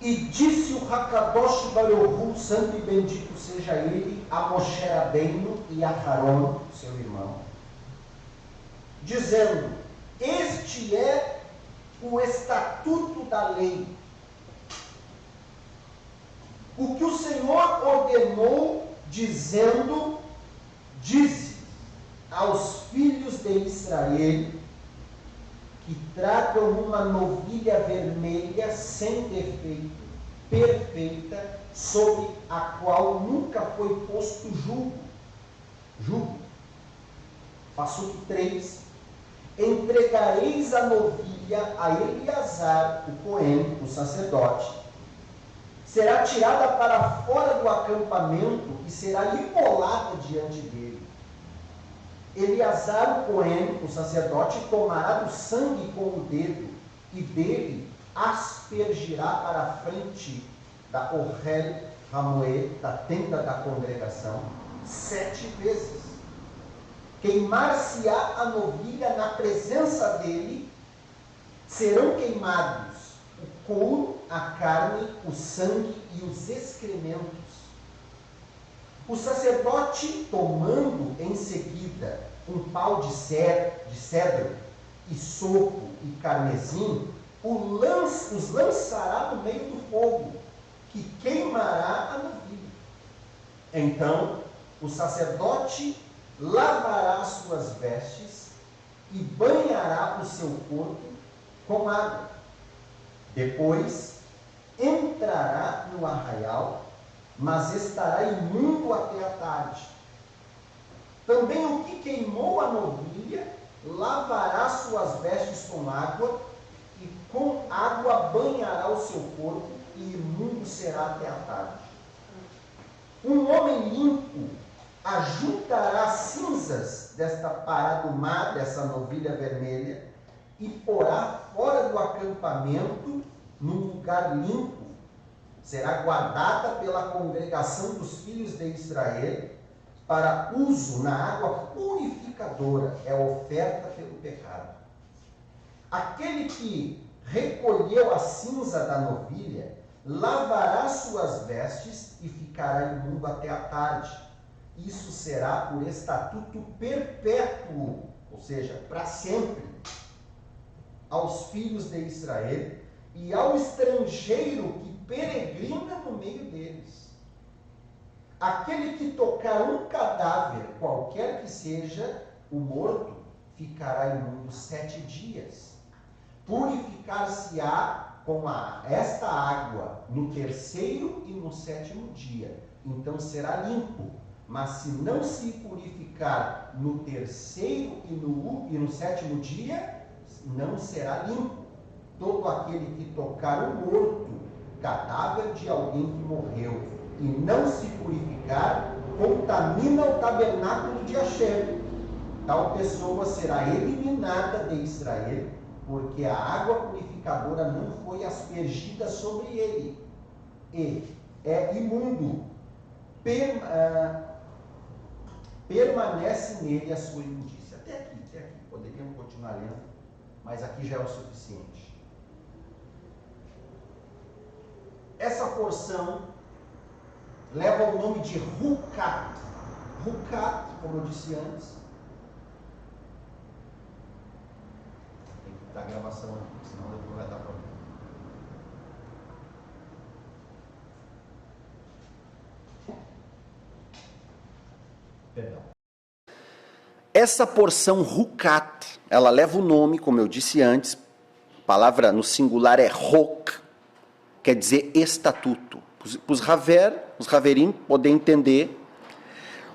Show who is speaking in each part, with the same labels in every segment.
Speaker 1: E disse o Hakadosh Baruch, santo e bendito seja ele, a Moshe Rabbeinu e a Aharon, seu irmão, dizendo: este é o estatuto da lei, o que o Senhor ordenou, dizendo: dize aos filhos de Israel que tragam uma novilha vermelha sem defeito, perfeita, sobre a qual nunca foi posto julgo. Passo 3. Entregareis a novilha a Eleazar, o Cohen, o sacerdote. Será tirada para fora do acampamento e será imolada diante dele. Eleazar, o Cohen, o sacerdote, tomará do sangue com o dedo e dele aspergirá para a frente da Ohel Hamoed, da tenda da congregação, 7 vezes. Queimar-se-á a novilha na presença dele, serão queimados o couro, a carne, o sangue e os excrementos. O sacerdote, tomando em seguida um pau de cedro e sopo e carmesim, os lançará no meio do fogo, que queimará a novilha. Então, o sacerdote lavará as suas vestes e banhará o seu corpo com água. Depois, entrará no arraial, mas estará imundo até a tarde. Também o que queimou a novilha lavará suas vestes com água, e com água banhará o seu corpo, e imundo será até a tarde. Um homem limpo ajuntará cinzas desta pará do mar, dessa novilha vermelha, e porá fora do acampamento, num lugar limpo. Será guardada pela congregação dos filhos de Israel para uso na água purificadora, é oferta pelo pecado. Aquele que recolheu a cinza da novilha lavará suas vestes e ficará imundo até a tarde. Isso será por estatuto perpétuo, ou seja, para sempre, aos filhos de Israel e ao estrangeiro que peregrina no meio deles. Aquele que tocar um cadáver, qualquer que seja o morto, ficará imundo 7 dias. Purificar-se-á com esta água no 3º e no 7º dia, então será limpo. Mas se não se purificar no 3º e no 7º dia, não será limpo. Todo aquele que tocar o morto, cadáver de alguém que morreu, e não se purificar, contamina o tabernáculo de Hashem. Tal pessoa será eliminada de Israel, porque a água purificadora não foi aspergida sobre ele, e é imundo. Permanece nele a sua imundícia. Até aqui. Poderíamos continuar lendo, mas aqui já é o suficiente. Essa porção leva o nome de Hukat. Hukat, como eu disse antes, tem que dar gravação aqui, senão depois vai dar problema. Perdão. Essa porção Hukat, ela leva o nome, como eu disse antes, a palavra no singular é Hok, quer dizer estatuto. Os Haverim podem entender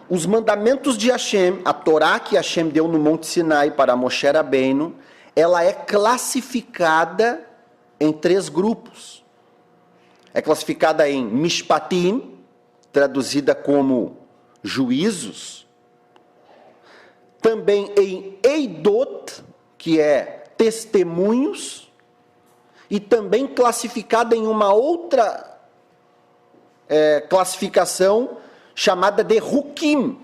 Speaker 1: os mandamentos de Hashem, a Torá que Hashem deu no Monte Sinai para Moshe Rabbeinu, ela é classificada em 3 grupos. É classificada em Mishpatim, traduzida como juízos, também em Eidot, que é testemunhos, e também classificada em uma outra classificação chamada de Hukim.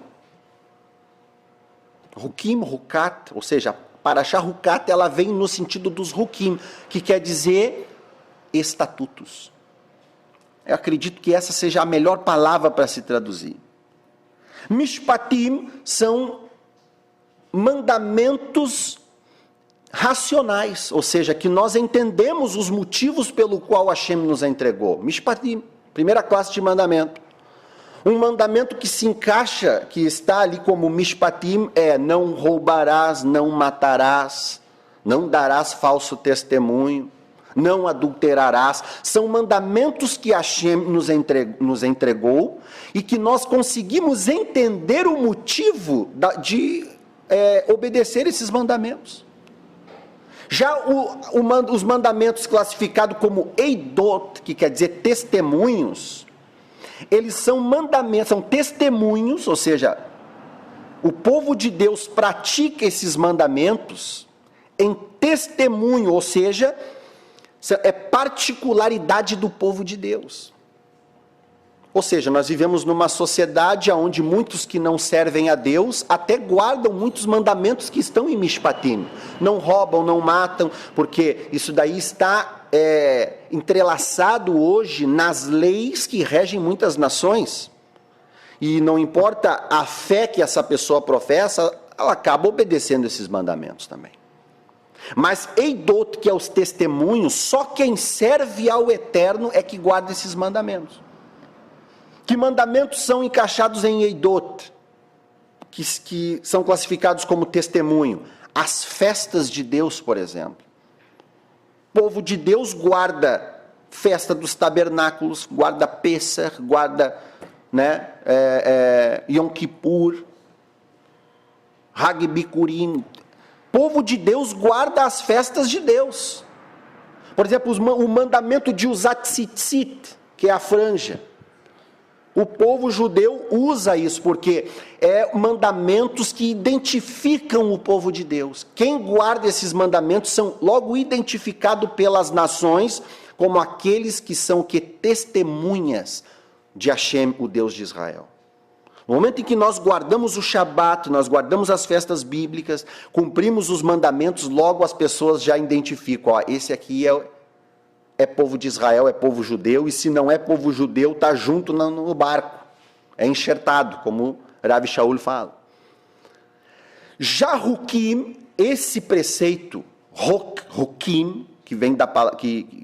Speaker 1: Hukim, Hukat, ou seja, Parashá Hukat, ela vem no sentido dos Hukim, que quer dizer estatutos.
Speaker 2: Eu acredito que essa seja a melhor palavra para se traduzir. Mishpatim são mandamentos racionais, ou seja, que nós entendemos os motivos pelo qual Hashem nos entregou. Mishpatim, primeira classe de mandamento. Um mandamento que se encaixa, que está ali como Mishpatim, é: não roubarás, não matarás, não darás falso testemunho, não adulterarás. São mandamentos que Hashem nos entregou e que nós conseguimos entender o motivo de obedecer esses mandamentos. Já os mandamentos classificados como eidot, que quer dizer testemunhos, eles são mandamentos, são testemunhos, ou seja, o povo de Deus pratica esses mandamentos em testemunho, ou seja, é particularidade do povo de Deus. Ou seja, nós vivemos numa sociedade onde muitos que não servem a Deus até guardam muitos mandamentos que estão em Mishpatim. Não roubam, não matam, porque isso daí está entrelaçado hoje nas leis que regem muitas nações. E não importa a fé que essa pessoa professa, ela acaba obedecendo esses mandamentos também. Mas eidot, que é os testemunhos, só quem serve ao Eterno é que guarda esses mandamentos. Que mandamentos são encaixados em eidot, que são classificados como testemunho? As festas de Deus, por exemplo. O povo de Deus guarda festa dos tabernáculos, guarda Pessah, guarda Yom Kippur, Hag Bikurim. O povo de Deus guarda as festas de Deus. Por exemplo, o mandamento de usar tzitzit, que é a franja. O povo judeu usa isso, porque mandamentos que identificam o povo de Deus. Quem guarda esses mandamentos são logo identificados pelas nações como aqueles que são testemunhas de Hashem, o Deus de Israel. No momento em que nós guardamos o Shabat, nós guardamos as festas bíblicas, cumprimos os mandamentos, logo as pessoas já identificam, esse aqui é povo de Israel, é povo judeu, e se não é povo judeu, está junto no barco, é enxertado, como Rabi Shaul fala. Já Hukim, esse preceito, Hukim, que vem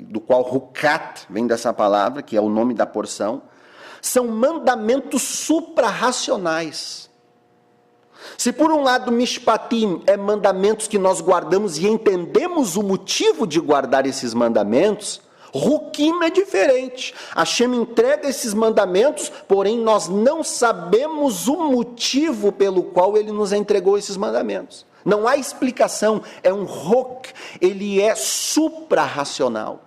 Speaker 2: do qual Hukat vem dessa palavra, que é o nome da porção, são mandamentos suprarracionais. Se por um lado Mishpatim é mandamentos que nós guardamos e entendemos o motivo de guardar esses mandamentos, Hukim é diferente. Hashem entrega esses mandamentos, porém nós não sabemos o motivo pelo qual ele nos entregou esses mandamentos. Não há explicação, é um Huk, ele é suprarracional.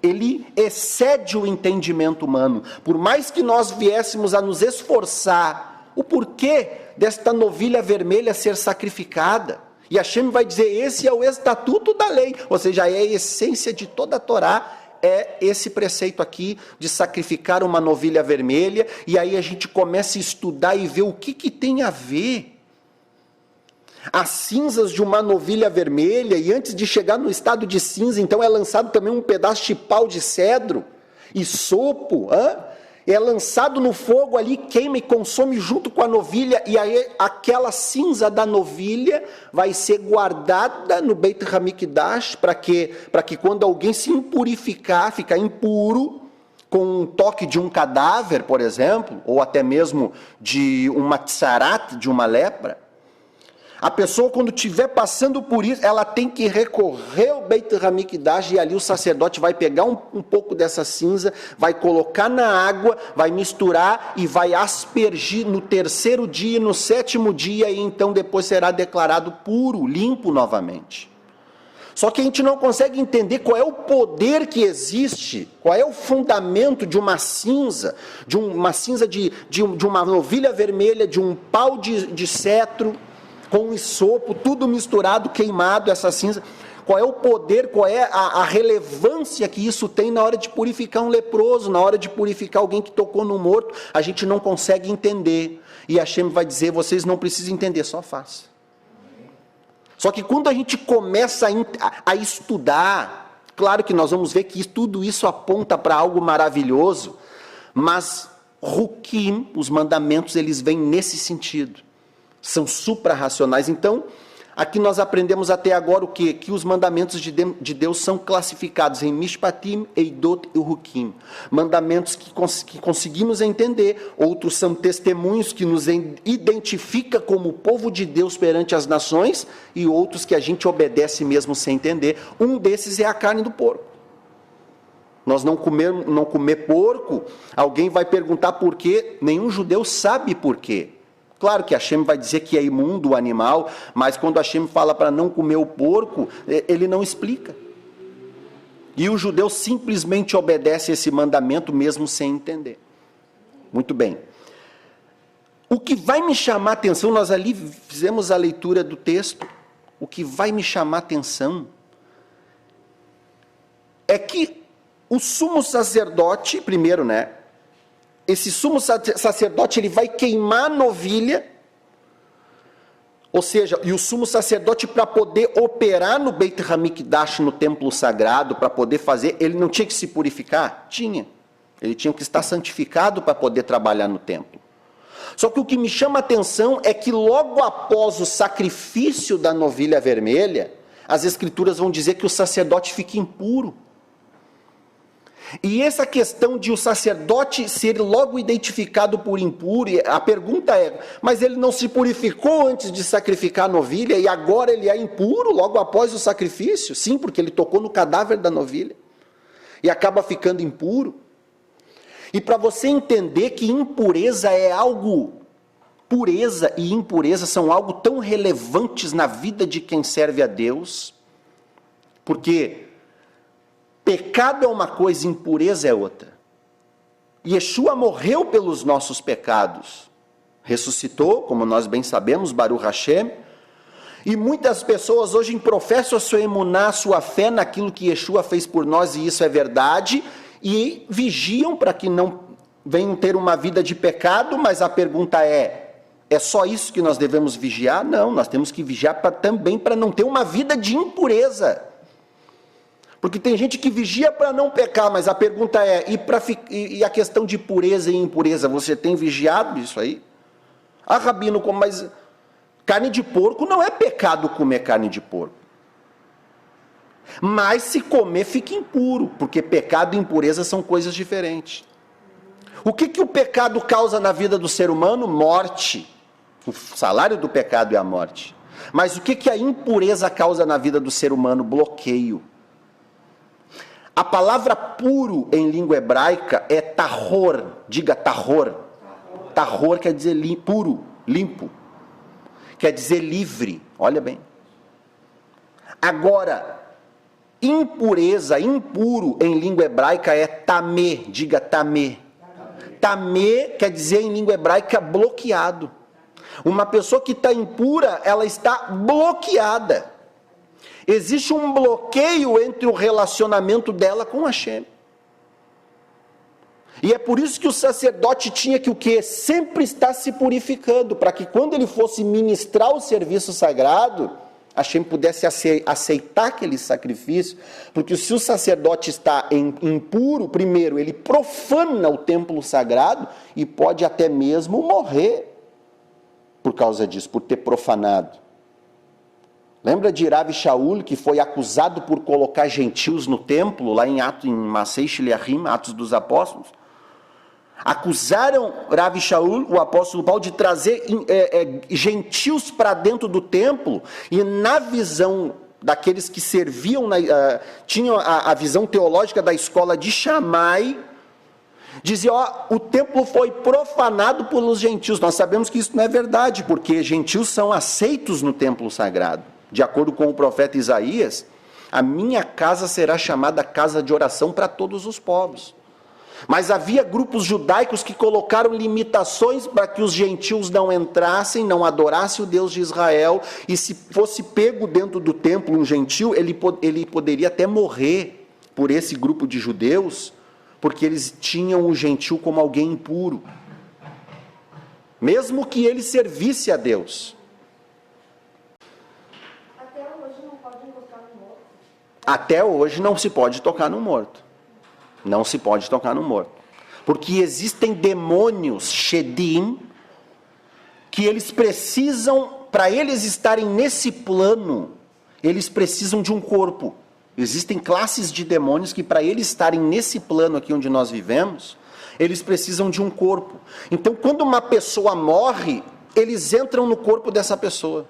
Speaker 2: Ele excede o entendimento humano. Por mais que nós viéssemos a nos esforçar, o porquê desta novilha vermelha ser sacrificada, e Hashem vai dizer, esse é o estatuto da lei, ou seja, é a essência de toda a Torá, é esse preceito aqui de sacrificar uma novilha vermelha, e aí a gente começa a estudar e ver o que tem a ver. As cinzas de uma novilha vermelha, e antes de chegar no estado de cinza, então é lançado também um pedaço de pau de cedro, e sopo, é lançado no fogo ali, queima e consome junto com a novilha, e aí aquela cinza da novilha vai ser guardada no Beit HaMikdash, para que quando alguém se impurificar, ficar impuro, com um toque de um cadáver, por exemplo, ou até mesmo de uma tsarat, de uma lepra, a pessoa, quando estiver passando por isso, ela tem que recorrer ao Beit HaMikdash, e ali o sacerdote vai pegar um pouco dessa cinza, vai colocar na água, vai misturar e vai aspergir no terceiro dia e no sétimo dia, e então depois será declarado puro, limpo novamente. Só que a gente não consegue entender qual é o poder que existe, qual é o fundamento de uma cinza, de uma novilha vermelha, de um pau de cetro, com isopo, tudo misturado, queimado, essa cinza. Qual é o poder, qual é a relevância que isso tem na hora de purificar um leproso, na hora de purificar alguém que tocou no morto? A gente não consegue entender. E Hashem vai dizer, vocês não precisam entender, só faça. Só que quando a gente começa a estudar, Claro que nós vamos ver que tudo isso aponta para algo maravilhoso, mas Hukim, os mandamentos, eles vêm nesse sentido. São suprarracionais. Então, aqui nós aprendemos até agora o quê? Que os mandamentos de Deus são classificados em Mishpatim, Eidot e Hukim. Mandamentos que conseguimos entender, outros são testemunhos que nos identifica como povo de Deus perante as nações, e outros que a gente obedece mesmo sem entender. Um desses é a carne do porco. Nós não comer porco, alguém vai perguntar por quê, nenhum judeu sabe por quê. Claro que Hashem vai dizer que é imundo o animal, mas quando Hashem fala para não comer o porco, ele não explica. E o judeu simplesmente obedece esse mandamento mesmo sem entender. Muito bem. O que vai me chamar a atenção, nós ali fizemos a leitura do texto, o que vai me chamar a atenção é que o sumo sacerdote, primeiro, né? Esse sumo sacerdote, ele vai queimar a novilha, ou seja, e o sumo sacerdote, para poder operar no Beit HaMikdash, no templo sagrado, para poder fazer, ele não tinha que se purificar? Tinha. Ele tinha que estar santificado para poder trabalhar no templo. Só que o que me chama a atenção é que logo após o sacrifício da novilha vermelha, as escrituras vão dizer que o sacerdote fica impuro. E essa questão de o sacerdote ser logo identificado por impuro, a pergunta é, mas ele não se purificou antes de sacrificar a novilha e agora ele é impuro logo após o sacrifício? Sim, porque ele tocou no cadáver da novilha e acaba ficando impuro. E para você entender que impureza é algo, pureza e impureza são algo tão relevantes na vida de quem serve a Deus, porque pecado é uma coisa, impureza é outra. Yeshua morreu pelos nossos pecados, ressuscitou, como nós bem sabemos, Baruch Hashem, e muitas pessoas hoje professam a sua emuná, a sua fé naquilo que Yeshua fez por nós, e isso é verdade, e vigiam para que não venham ter uma vida de pecado, mas a pergunta é só isso que nós devemos vigiar? Não, nós temos que vigiar também para não ter uma vida de impureza. Porque tem gente que vigia para não pecar, mas a pergunta é, e a questão de pureza e impureza, você tem vigiado isso aí? Ah, Rabino, mas carne de porco não é pecado comer carne de porco. Mas se comer fica impuro, porque pecado e impureza são coisas diferentes. O que o pecado causa na vida do ser humano? Morte. O salário do pecado é a morte. Mas o que a impureza causa na vida do ser humano? Bloqueio. A palavra puro em língua hebraica é tahor, diga tahor. Tahor quer dizer puro, limpo. Quer dizer livre, olha bem. Agora, impureza, impuro em língua hebraica é tamê, diga tamê. Tamê quer dizer em língua hebraica bloqueado. Uma pessoa que está impura, ela está bloqueada. Existe um bloqueio entre o relacionamento dela com Hashem. E é por isso que o sacerdote tinha que o quê? Sempre estar se purificando, para que quando ele fosse ministrar o serviço sagrado, Hashem pudesse aceitar aquele sacrifício, porque se o sacerdote está impuro, primeiro, ele profana o templo sagrado e pode até mesmo morrer por causa disso, por ter profanado. Lembra de Rav Shaul, que foi acusado por colocar gentios no templo, lá em Masei Shliachim, Atos dos Apóstolos? Acusaram Rav Shaul, o apóstolo Paulo, de trazer gentios para dentro do templo, e na visão daqueles que serviam, tinham a visão teológica da escola de Shammai, dizia, o templo foi profanado pelos gentios. Nós sabemos que isso não é verdade, porque gentios são aceitos no templo sagrado. De acordo com o profeta Isaías, a minha casa será chamada casa de oração para todos os povos. Mas havia grupos judaicos que colocaram limitações para que os gentios não entrassem, não adorassem o Deus de Israel, e se fosse pego dentro do templo um gentio, ele poderia até morrer por esse grupo de judeus, porque eles tinham o gentio como alguém impuro, mesmo que ele servisse a Deus. até hoje não se pode tocar no morto. Não se pode tocar no morto. Porque existem demônios, Shedim, que eles precisam, para eles estarem nesse plano, eles precisam de um corpo. Existem classes de demônios que, para eles estarem nesse plano aqui onde nós vivemos, eles precisam de um corpo. Então, quando uma pessoa morre, eles entram no corpo dessa pessoa.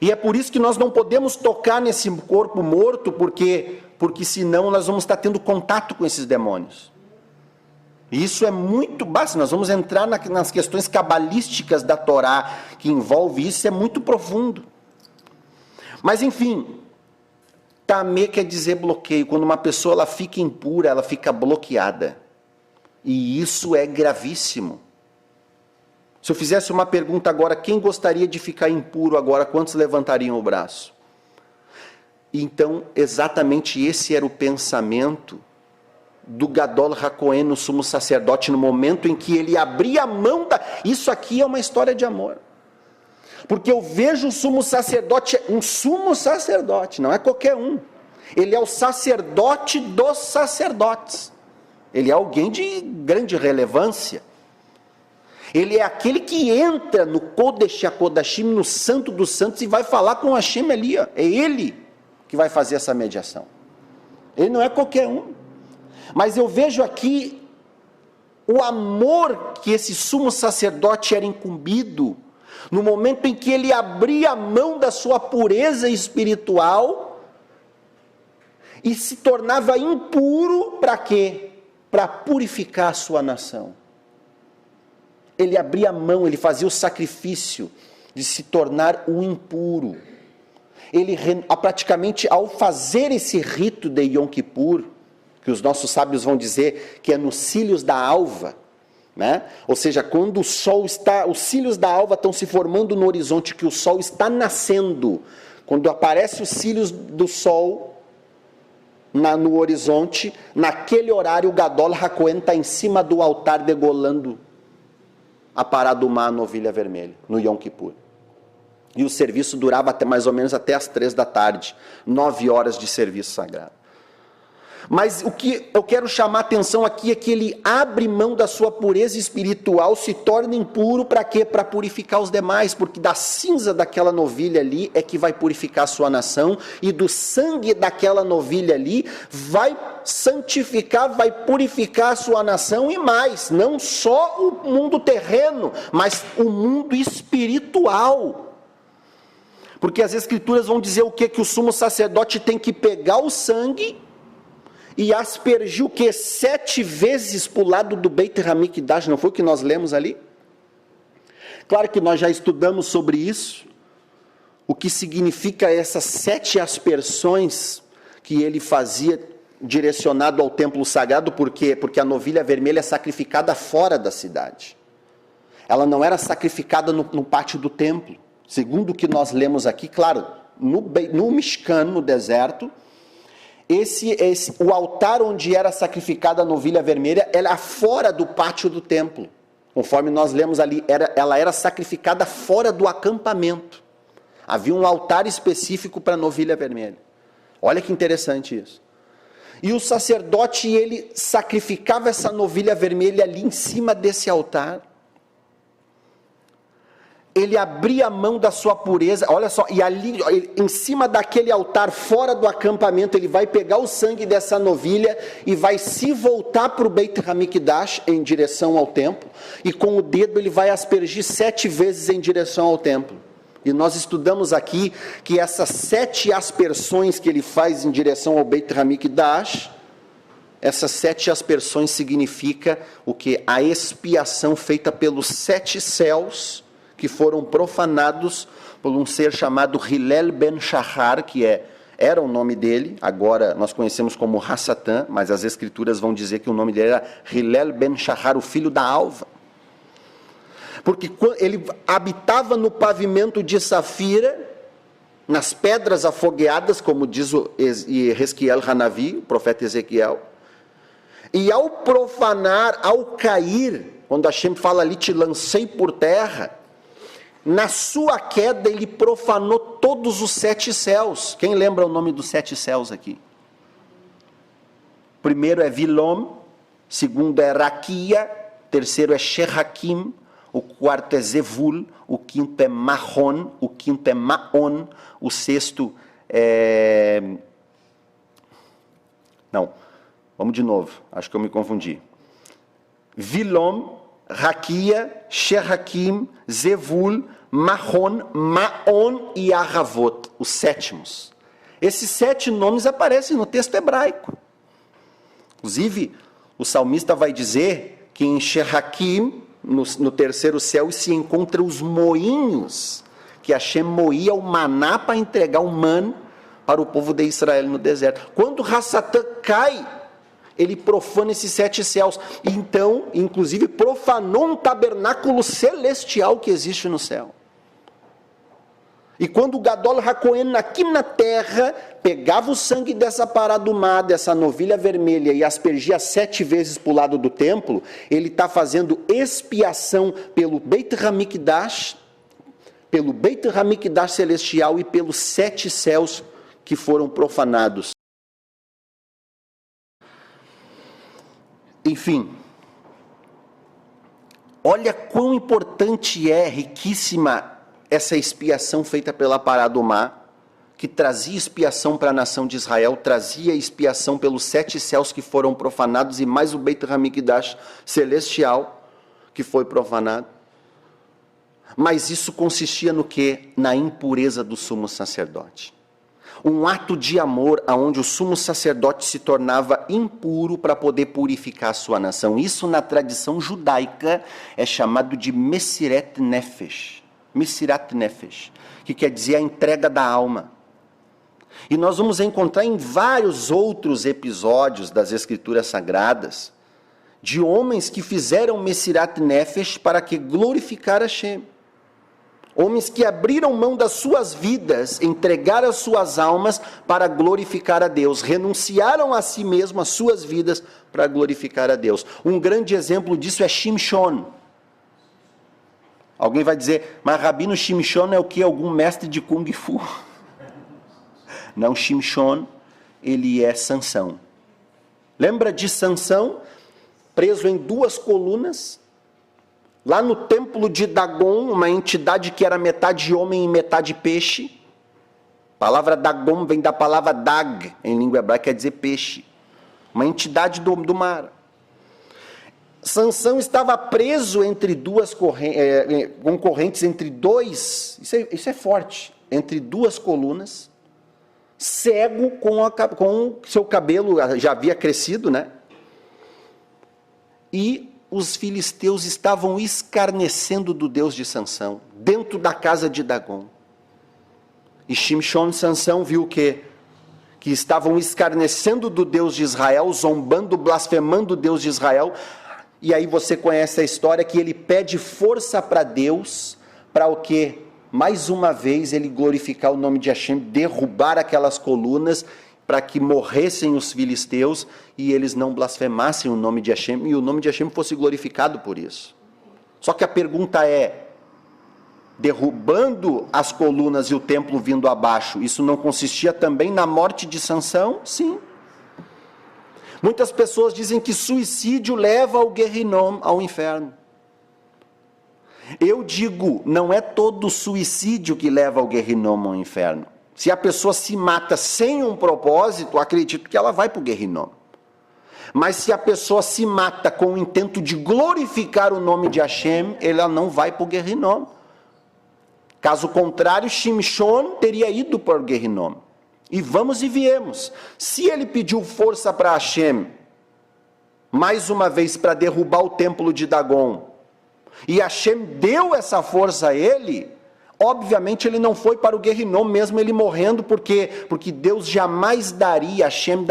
Speaker 2: E é por isso que nós não podemos tocar nesse corpo morto, porque senão nós vamos estar tendo contato com esses demônios. E isso é muito básico, nós vamos entrar nas questões cabalísticas da Torá, que envolve isso, é muito profundo. Mas enfim, tamê quer dizer bloqueio. Quando uma pessoa ela fica impura, ela fica bloqueada. E isso é gravíssimo. Se eu fizesse uma pergunta agora, quem gostaria de ficar impuro agora, quantos levantariam o braço? Então, exatamente esse era o pensamento do Gadol HaKohen, no sumo sacerdote, no momento em que ele abria a mão da... Isso aqui é uma história de amor. Porque eu vejo o sumo sacerdote, um sumo sacerdote, não é qualquer um. Ele é o sacerdote dos sacerdotes. Ele é alguém de grande relevância. Ele é aquele que entra no Kodesh HaKodashim, no Santo dos Santos, e vai falar com Hashem ali. Ó. É ele que vai fazer essa mediação. Ele não é qualquer um. Mas eu vejo aqui o amor que esse sumo sacerdote era incumbido, no momento em que ele abria a mão da sua pureza espiritual e se tornava impuro para quê? Para purificar a sua nação. Ele abria a mão, ele fazia o sacrifício de se tornar o impuro. Ele praticamente, ao fazer esse rito de Yom Kippur, que os nossos sábios vão dizer que é nos cílios da alva, né? Ou seja, quando o sol está, os cílios da alva estão se formando no horizonte, que o sol está nascendo, quando aparecem os cílios do sol no horizonte, naquele horário o Gadol HaKohen está em cima do altar degolando a paradumá, a novilha vermelha, no Yom Kippur. E o serviço durava até mais ou menos até as 3 da tarde, 9 horas de serviço sagrado. Mas o que eu quero chamar a atenção aqui é que ele abre mão da sua pureza espiritual, se torna impuro para quê? Para purificar os demais, porque da cinza daquela novilha ali é que vai purificar a sua nação, e do sangue daquela novilha ali vai santificar, vai purificar a sua nação, e mais, não só o mundo terreno, mas o mundo espiritual. Porque as escrituras vão dizer o quê? Que o sumo sacerdote tem que pegar o sangue e aspergiu o que? 7 vezes para o lado do Beit HaMikdash, não foi o que nós lemos ali? Claro que nós já estudamos sobre isso, o que significa essas 7 aspersões que ele fazia direcionado ao templo sagrado. Por quê? Porque a novilha vermelha é sacrificada fora da cidade. Ela não era sacrificada no pátio do templo, segundo o que nós lemos aqui, claro, no Mishkan, no deserto. O altar onde era sacrificada a novilha vermelha era fora do pátio do templo. Conforme nós lemos ali, ela era sacrificada fora do acampamento. Havia um altar específico para a novilha vermelha. Olha que interessante isso. E o sacerdote, ele sacrificava essa novilha vermelha ali em cima desse altar. Ele abria a mão da sua pureza, olha só, e ali, em cima daquele altar, fora do acampamento, ele vai pegar o sangue dessa novilha e vai se voltar para o Beit HaMikdash, em direção ao templo, e com o dedo ele vai aspergir 7 vezes em direção ao templo. E nós estudamos aqui que essas 7 aspersões que ele faz em direção ao Beit HaMikdash, essas 7 aspersões significa o que? A expiação feita pelos 7 céus, que foram profanados por um ser chamado Hillel ben Shahar, que era o nome dele, agora nós conhecemos como Hassatan, mas as escrituras vão dizer que o nome dele era Hillel ben Shahar, o filho da alva. Porque ele habitava no pavimento de safira, nas pedras afogueadas, como diz o Ezequiel Hanavi, o profeta Ezequiel, e ao profanar, ao cair, quando Hashem fala ali, te lancei por terra, na sua queda, ele profanou todos os 7 céus. Quem lembra o nome dos 7 céus aqui? Primeiro é Vilom, segundo é Raquia, terceiro é Shehakim, o quarto é Zevul, o quinto é Mahon, o quinto é Maon, o sexto é... Não, vamos de novo, acho que eu me confundi. Vilom, Raquia, Shehakim, Zevul, Mahon, Maon e Ahavot, os sétimos. Esses 7 nomes aparecem no texto hebraico. Inclusive, o salmista vai dizer que em Shehakim, no terceiro céu, se encontram os moinhos, que Hashem moía o maná para entregar o man para o povo de Israel no deserto. Quando Hassatã cai, ele profana esses 7 céus. Então, inclusive, profanou um tabernáculo celestial que existe no céu. E quando o Gadol HaKohen aqui na terra pegava o sangue dessa paradumá, dessa novilha vermelha, e aspergia 7 vezes para o lado do templo, ele está fazendo expiação pelo Beit HaMikdash, celestial e pelos 7 céus que foram profanados. Enfim, olha quão importante é, riquíssima, essa expiação feita pela Paradumá, que trazia expiação para a nação de Israel, trazia expiação pelos 7 céus que foram profanados e mais o Beit HaMikdash celestial que foi profanado. Mas isso consistia no quê? Na impureza do sumo sacerdote. Um ato de amor onde o sumo sacerdote se tornava impuro para poder purificar a sua nação. Isso na tradição judaica é chamado de Mesirat Nefesh. Mesirat Nefesh, que quer dizer a entrega da alma. E nós vamos encontrar em vários outros episódios das Escrituras Sagradas de homens que fizeram Mesirat Nefesh para que glorificar Hashem. Homens que abriram mão das suas vidas, entregaram as suas almas para glorificar a Deus, renunciaram a si mesmos, as suas vidas, para glorificar a Deus. Um grande exemplo disso é Shimshon. Alguém vai dizer, mas Rabino Shimshon é o que? Algum mestre de Kung Fu? Não, Shimshon, ele é Sansão. Lembra de Sansão, preso em 2 colunas? Lá no templo de Dagon, uma entidade que era metade homem e metade peixe. A palavra Dagon vem da palavra Dag, em língua hebraica, quer dizer peixe. Uma entidade do mar. Sansão estava preso entre 2 concorrentes, entre 2, isso é forte, entre 2 colunas, cego com seu cabelo, já havia crescido, né? E os filisteus estavam escarnecendo do Deus de Sansão, dentro da casa de Dagon. E Shimshon, Sansão, viu o quê? Que estavam escarnecendo do Deus de Israel, zombando, blasfemando o Deus de Israel. E aí você conhece a história que ele pede força para Deus, para o quê? Mais uma vez ele glorificar o nome de Hashem, derrubar aquelas colunas, para que morressem os filisteus e eles não blasfemassem o nome de Hashem, e o nome de Hashem fosse glorificado por isso. Só que a pergunta é, derrubando as colunas e o templo vindo abaixo, isso não consistia também na morte de Sansão? Sim. Muitas pessoas dizem que suicídio leva ao Gehinom, ao inferno. Eu digo, não é todo suicídio que leva ao Gehinom, ao inferno. Se a pessoa se mata sem um propósito, acredito que ela vai para o Gehinom. Mas se a pessoa se mata com o intento de glorificar o nome de Hashem, ela não vai para o Gehinom. Caso contrário, Shimshon teria ido para o Gehinom. E vamos e viemos. Se ele pediu força para Hashem, mais uma vez para derrubar o templo de Dagon, e Hashem deu essa força a ele, obviamente ele não foi para o Gehinom, mesmo ele morrendo, porque Deus jamais daria, Hashem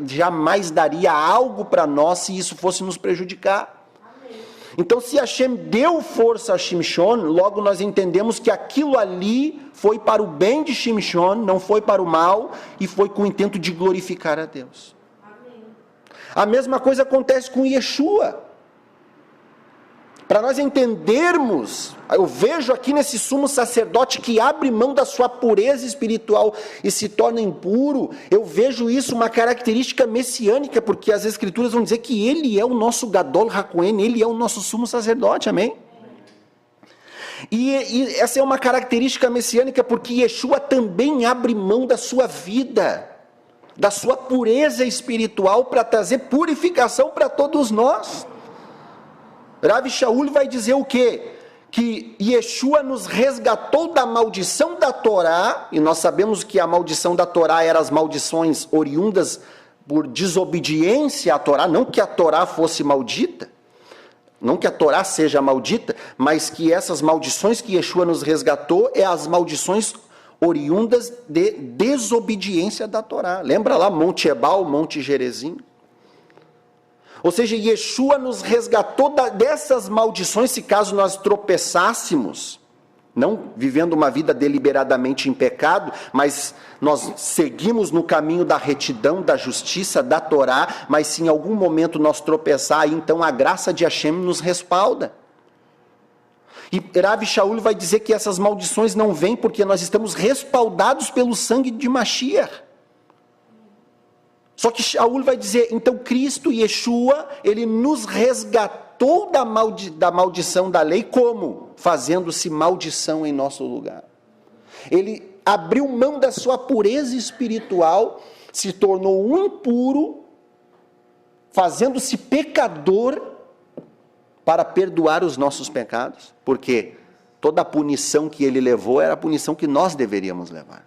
Speaker 2: jamais daria algo para nós se isso fosse nos prejudicar. Então, se Hashem deu força a Shimshon, logo nós entendemos que aquilo ali foi para o bem de Shimshon, não foi para o mal, e foi com o intento de glorificar a Deus. Amém. A mesma coisa acontece com Yeshua. para nós entendermos, eu vejo aqui nesse sumo sacerdote que abre mão da sua pureza espiritual e se torna impuro, eu vejo isso uma característica messiânica, porque as Escrituras vão dizer que ele é o nosso Gadol HaKohen, ele é o nosso sumo sacerdote, amém? E essa é uma característica messiânica porque Yeshua também abre mão da sua vida, da sua pureza espiritual para trazer purificação para todos nós. Rav Shaul vai dizer o quê? Que Yeshua nos resgatou da maldição da Torá, e nós sabemos que a maldição da Torá eram as maldições oriundas por desobediência à Torá, não que a Torá fosse maldita, não que a Torá seja maldita, mas que essas maldições que Yeshua nos resgatou é as maldições oriundas de desobediência da Torá. Lembra lá Monte Ebal, Monte Gerizim? Ou seja, Yeshua nos resgatou dessas maldições, se caso nós tropeçássemos, não vivendo uma vida deliberadamente em pecado, mas nós seguimos no caminho da retidão, da justiça, da Torá, mas se em algum momento nós tropeçar, então a graça de Hashem nos respalda. E Rav Shaul vai dizer que essas maldições não vêm porque nós estamos respaldados pelo sangue de Mashiach. Só que Shaul vai dizer, então Cristo, Yeshua, ele nos resgatou da maldição da lei, como? Fazendo-se maldição em nosso lugar. Ele abriu mão da sua pureza espiritual, se tornou um impuro, fazendo-se pecador, para perdoar os nossos pecados, porque toda a punição que ele levou era a punição que nós deveríamos levar.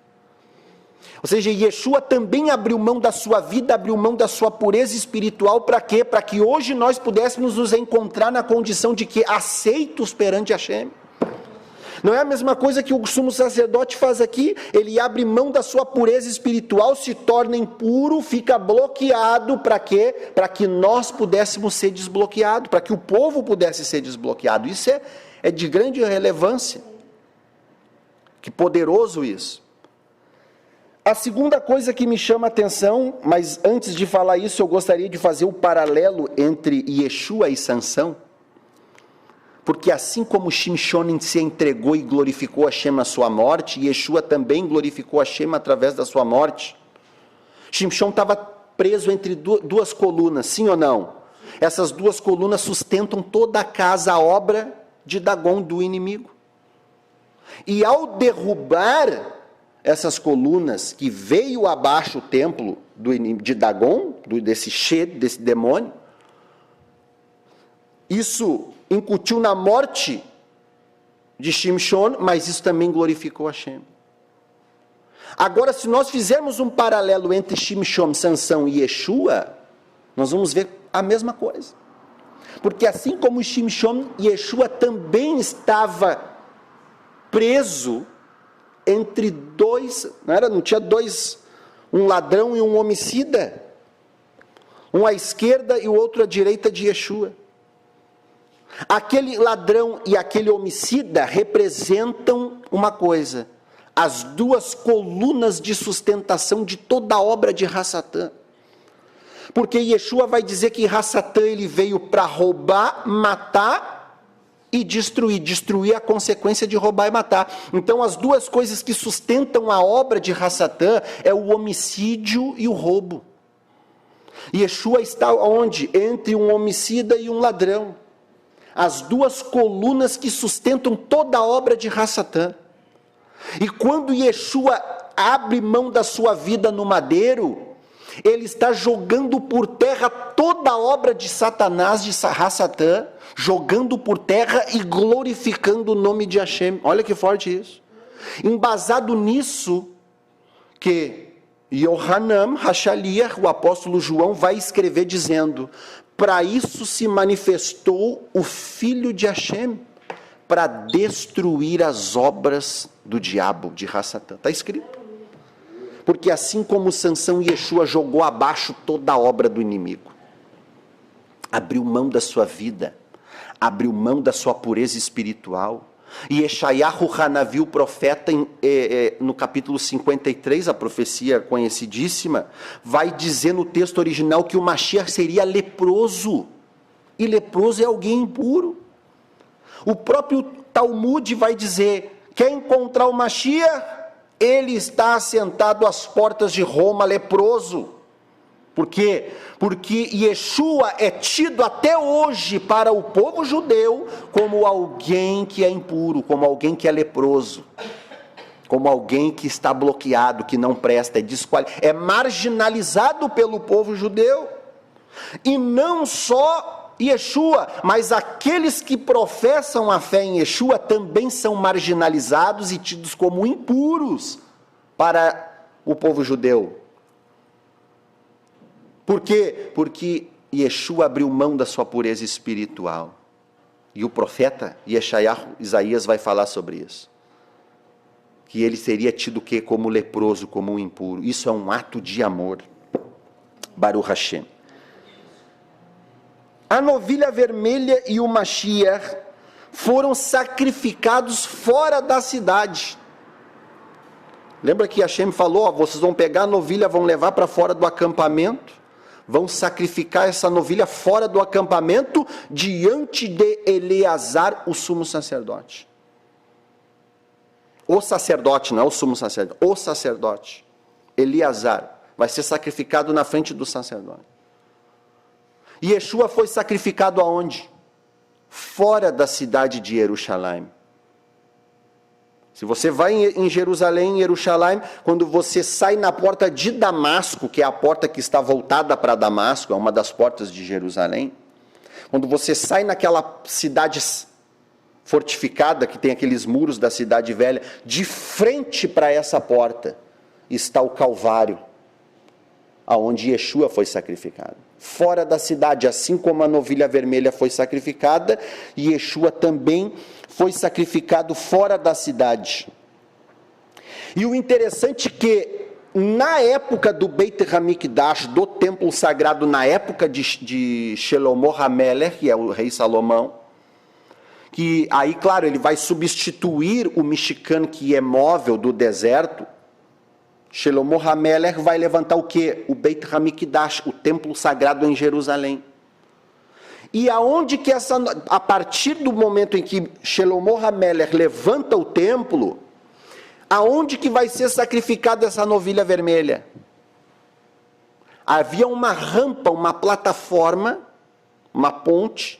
Speaker 2: Ou seja, Yeshua também abriu mão da sua vida, abriu mão da sua pureza espiritual, para quê? Para que hoje nós pudéssemos nos encontrar na condição de que aceitos perante Hashem. Não é a mesma coisa que o sumo sacerdote faz aqui, ele abre mão da sua pureza espiritual, se torna impuro, fica bloqueado, para quê? Para que nós pudéssemos ser desbloqueados, para que o povo pudesse ser desbloqueado. Isso é de grande relevância. Que poderoso isso. A segunda coisa que me chama a atenção, mas antes de falar isso, eu gostaria de fazer o paralelo entre Yeshua e Sansão, porque assim como Shimshon se entregou e glorificou Hashem na sua morte, Yeshua também glorificou Hashem através da sua morte. Shimshon estava preso entre duas colunas, sim ou não? Essas duas colunas sustentam toda a casa, a obra de Dagon, do inimigo. E ao derrubar essas colunas que veio abaixo o templo de Dagon, desse demônio, isso incutiu na morte de Shimshon, mas isso também glorificou Hashem. Agora, se nós fizermos um paralelo entre Shimshon, Sansão e Yeshua, nós vamos ver a mesma coisa. Porque assim como Shimshon, Yeshua também estava preso entre dois, não tinha dois, um ladrão e um homicida, um à esquerda e o outro à direita de Yeshua. Aquele ladrão e aquele homicida representam uma coisa, as duas colunas de sustentação de toda a obra de Hassatã. Porque Yeshua vai dizer que Hassatã ele veio para roubar, matar e destruir a consequência de roubar e matar. Então as duas coisas que sustentam a obra de Hassatã é o homicídio e o roubo. Yeshua está onde? Entre um homicida e um ladrão. As duas colunas que sustentam toda a obra de Hassatã. E quando Yeshua abre mão da sua vida no madeiro, ele está jogando por terra toda a obra de Satanás, de Hassatã, jogando por terra e glorificando o nome de Hashem. Olha que forte isso. Embasado nisso, que Yohanan Hashaliach, o apóstolo João, vai escrever dizendo, para isso se manifestou o Filho de Hashem, para destruir as obras do diabo, de Hassatã. Está escrito. Porque assim como Sansão e Yeshua jogou abaixo toda a obra do inimigo, abriu mão da sua vida, abriu mão da sua pureza espiritual, e Yeshayahu Hanavi, o profeta, no capítulo 53, a profecia conhecidíssima, vai dizer no texto original que o Mashiach seria leproso, e leproso é alguém impuro. O próprio Talmud vai dizer, quer encontrar o Mashiach? Ele está assentado às portas de Roma, leproso. Por quê? Porque Yeshua é tido até hoje para o povo judeu como alguém que é impuro, como alguém que é leproso, como alguém que está bloqueado, que não presta, é marginalizado pelo povo judeu. E não só Yeshua, mas aqueles que professam a fé em Yeshua também são marginalizados e tidos como impuros para o povo judeu. Por quê? Porque Yeshua abriu mão da sua pureza espiritual. E o profeta Isaías vai falar sobre isso. Que ele seria tido que como leproso, como um impuro. Isso é um ato de amor. Baruch Hashem. A novilha vermelha e o Mashiach foram sacrificados fora da cidade. Lembra que Hashem falou, vocês vão pegar a novilha, vão levar para fora do acampamento, vão sacrificar essa novilha fora do acampamento, diante de Eleazar, o sumo sacerdote. O sacerdote, não é o sumo sacerdote, o sacerdote, Eleazar, vai ser sacrificado na frente do sacerdote. E Yeshua foi sacrificado aonde? Fora da cidade de Jerusalém. Se você vai em Jerusalém, em Jerusalém, quando você sai na porta de Damasco, que é a porta que está voltada para Damasco, é uma das portas de Jerusalém, quando você sai naquela cidade fortificada, que tem aqueles muros da cidade velha, de frente para essa porta, está o Calvário, aonde Yeshua foi sacrificado. Fora da cidade, assim como a novilha vermelha foi sacrificada, Yeshua também foi sacrificado fora da cidade. E o interessante é que, na época do Beit HaMikdash, do templo sagrado, na época de Shelomo HaMelech, que é o rei Salomão, que aí, claro, ele vai substituir o Mishkan, que é móvel do deserto. Shelomo HaMelech vai levantar o quê? O Beit HaMikdash, o templo sagrado em Jerusalém. E aonde que a partir do momento em que Shelomo HaMelech levanta o templo, aonde que vai ser sacrificada essa novilha vermelha? Havia uma rampa, uma plataforma, uma ponte,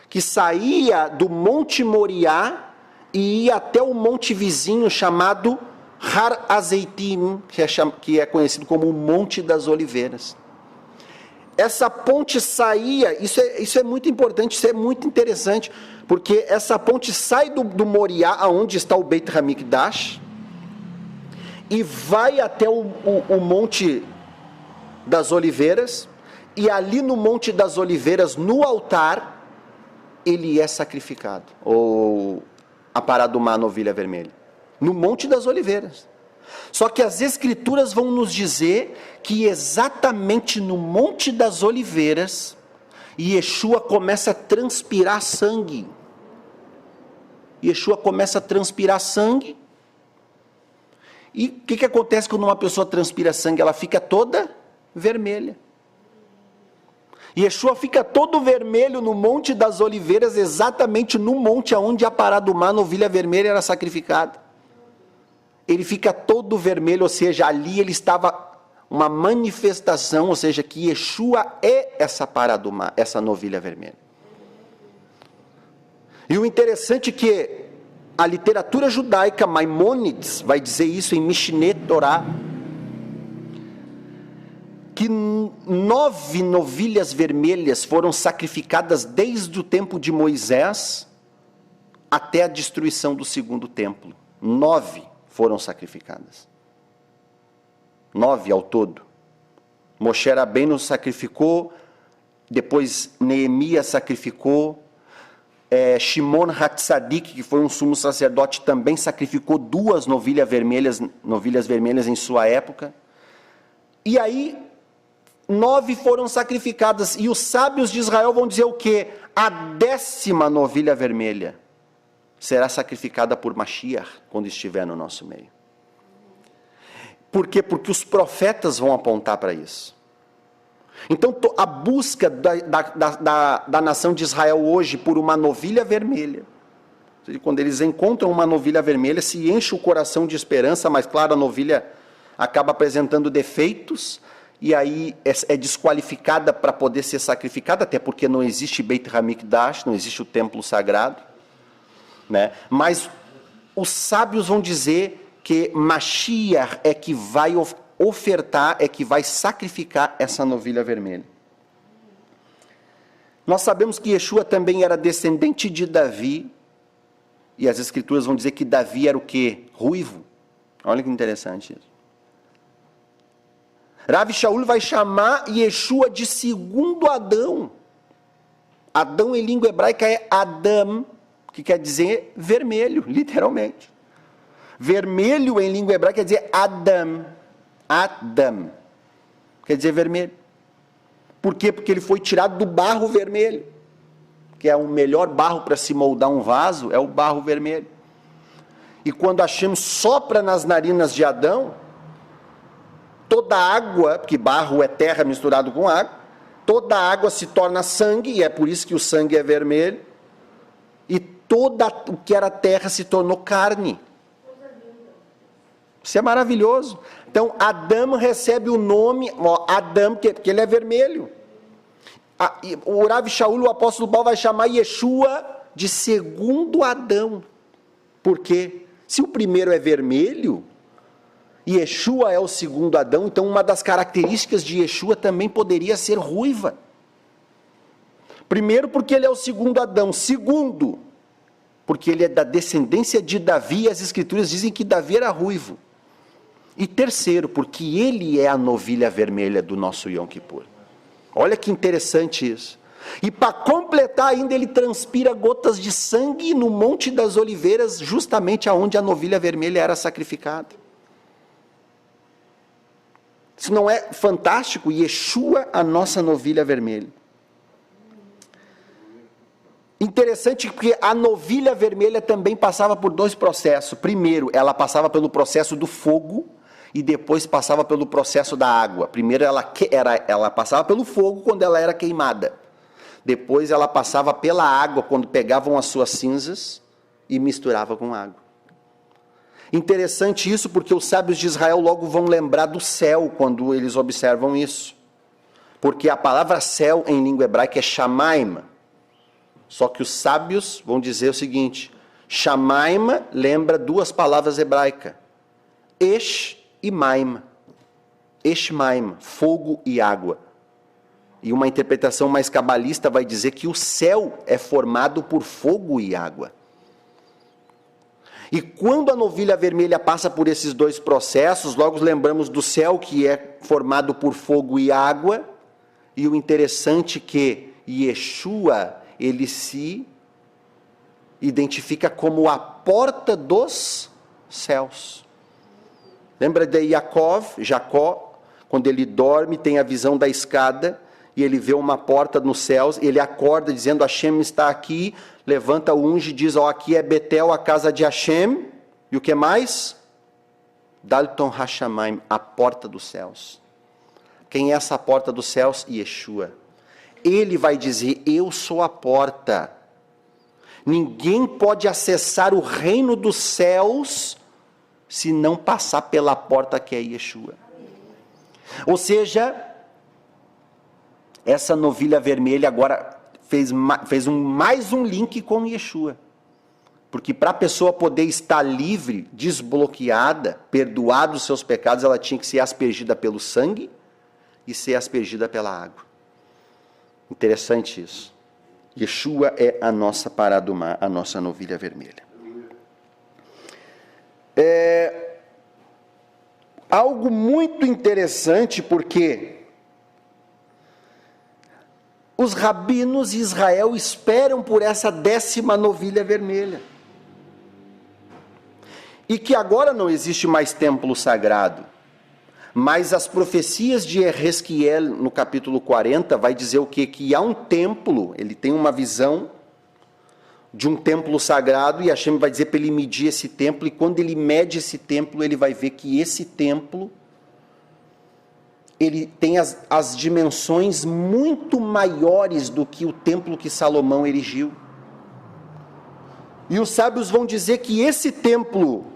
Speaker 2: que saía do Monte Moriá e ia até o monte vizinho chamado Har Azeitim, que é conhecido como o Monte das Oliveiras. Essa ponte saía, isso é muito importante, isso é muito interessante, porque essa ponte sai do Moriá, aonde está o Beit HaMikdash, e vai até o Monte das Oliveiras, e ali no Monte das Oliveiras, no altar, ele é sacrificado, ou aparado uma novilha vermelha. No Monte das Oliveiras. Só que as Escrituras vão nos dizer que exatamente no Monte das Oliveiras, Yeshua começa a transpirar sangue. Yeshua começa a transpirar sangue. E o que acontece quando uma pessoa transpira sangue? Ela fica toda vermelha. Yeshua fica todo vermelho no Monte das Oliveiras, exatamente no monte onde a parada uma novilha vermelha era sacrificada. Ele fica todo vermelho, ou seja, ali ele estava uma manifestação, ou seja, que Yeshua é essa paraduma, essa novilha vermelha. E o interessante é que a literatura judaica, Maimônides, vai dizer isso em Mishneh Torah, que 9 novilhas vermelhas foram sacrificadas desde o tempo de Moisés até a destruição do segundo templo. 9 foram sacrificadas. 9 ao todo. Moshe Rabbeinu sacrificou, depois Neemias sacrificou, Shimon Hatzadik, que foi um sumo sacerdote, também sacrificou 2 novilhas vermelhas em sua época. E aí, 9 foram sacrificadas, e os sábios de Israel vão dizer o quê? A 10ª novilha vermelha será sacrificada por Mashiach, quando estiver no nosso meio. Por quê? Porque os profetas vão apontar para isso. Então, a busca da nação de Israel hoje por uma novilha vermelha, quando eles encontram uma novilha vermelha, se enche o coração de esperança, mas claro, a novilha acaba apresentando defeitos, e aí é desqualificada para poder ser sacrificada, até porque não existe Beit HaMikdash, não existe o templo sagrado, né? Mas os sábios vão dizer que Mashiach é que vai ofertar, é que vai sacrificar essa novilha vermelha. Nós sabemos que Yeshua também era descendente de Davi, e as escrituras vão dizer que Davi era o quê? Ruivo. Olha que interessante isso. Rav Shaul vai chamar Yeshua de segundo Adão. Adão em língua hebraica é Adam, que quer dizer vermelho, literalmente. Vermelho em língua hebraica quer dizer Adam. Adam. Quer dizer vermelho. Por quê? Porque ele foi tirado do barro vermelho. Que é o melhor barro para se moldar um vaso, é o barro vermelho. E quando Hashem sopra nas narinas de Adão, toda a água, porque barro é terra misturado com água, toda a água se torna sangue, e é por isso que o sangue é vermelho, e toda o que era terra se tornou carne. Isso é maravilhoso. Então, Adão recebe o nome, Adão, porque ele é vermelho. O Rav Shaul, o apóstolo Paulo, vai chamar Yeshua de segundo Adão. Por quê? Se o primeiro é vermelho, Yeshua é o segundo Adão, então uma das características de Yeshua também poderia ser ruiva. Primeiro, porque ele é o segundo Adão. Segundo, porque ele é da descendência de Davi, e as escrituras dizem que Davi era ruivo. E terceiro, porque ele é a novilha vermelha do nosso Yom Kippur. Olha que interessante isso. E para completar ainda, ele transpira gotas de sangue no Monte das Oliveiras, justamente aonde a novilha vermelha era sacrificada. Isso não é fantástico? Yeshua, a nossa novilha vermelha. Interessante porque a novilha vermelha também passava por dois processos. Primeiro, ela passava pelo processo do fogo, e depois passava pelo processo da água. Primeiro ela passava pelo fogo quando ela era queimada. Depois ela passava pela água quando pegavam as suas cinzas e misturava com água. Interessante isso porque os sábios de Israel logo vão lembrar do céu quando eles observam isso. Porque a palavra céu em língua hebraica é shamaim. Só que os sábios vão dizer o seguinte: shamaim lembra duas palavras hebraicas. Esh e maim. Eshmaim, fogo e água. E uma interpretação mais cabalista vai dizer que o céu é formado por fogo e água. E quando a novilha vermelha passa por esses dois processos, logo lembramos do céu, que é formado por fogo e água. E o interessante é que Yeshua, ele se identifica como a porta dos céus. Lembra de Jacó, quando ele dorme, tem a visão da escada, e ele vê uma porta nos céus, ele acorda dizendo: Hashem está aqui, levanta o unge e diz: aqui é Betel, a casa de Hashem, e o que mais? Dalton Hashamayim, a porta dos céus. Quem é essa porta dos céus? Yeshua. Ele vai dizer: eu sou a porta. Ninguém pode acessar o reino dos céus se não passar pela porta que é Yeshua. Ou seja, essa novilha vermelha agora fez mais um link com Yeshua. Porque para a pessoa poder estar livre, desbloqueada, perdoada dos seus pecados, ela tinha que ser aspergida pelo sangue e ser aspergida pela água. Interessante isso. Yeshua é a nossa pará do mar, a nossa novilha vermelha. Algo muito interessante, porque os rabinos de Israel esperam por essa 10ª novilha vermelha. E que agora não existe mais templo sagrado, mas as profecias de Ezequiel, no capítulo 40, vai dizer o quê? Que há um templo, ele tem uma visão de um templo sagrado, e Hashem vai dizer para ele medir esse templo, e quando ele mede esse templo, ele vai ver que esse templo ele tem as dimensões muito maiores do que o templo que Salomão erigiu. E os sábios vão dizer que esse templo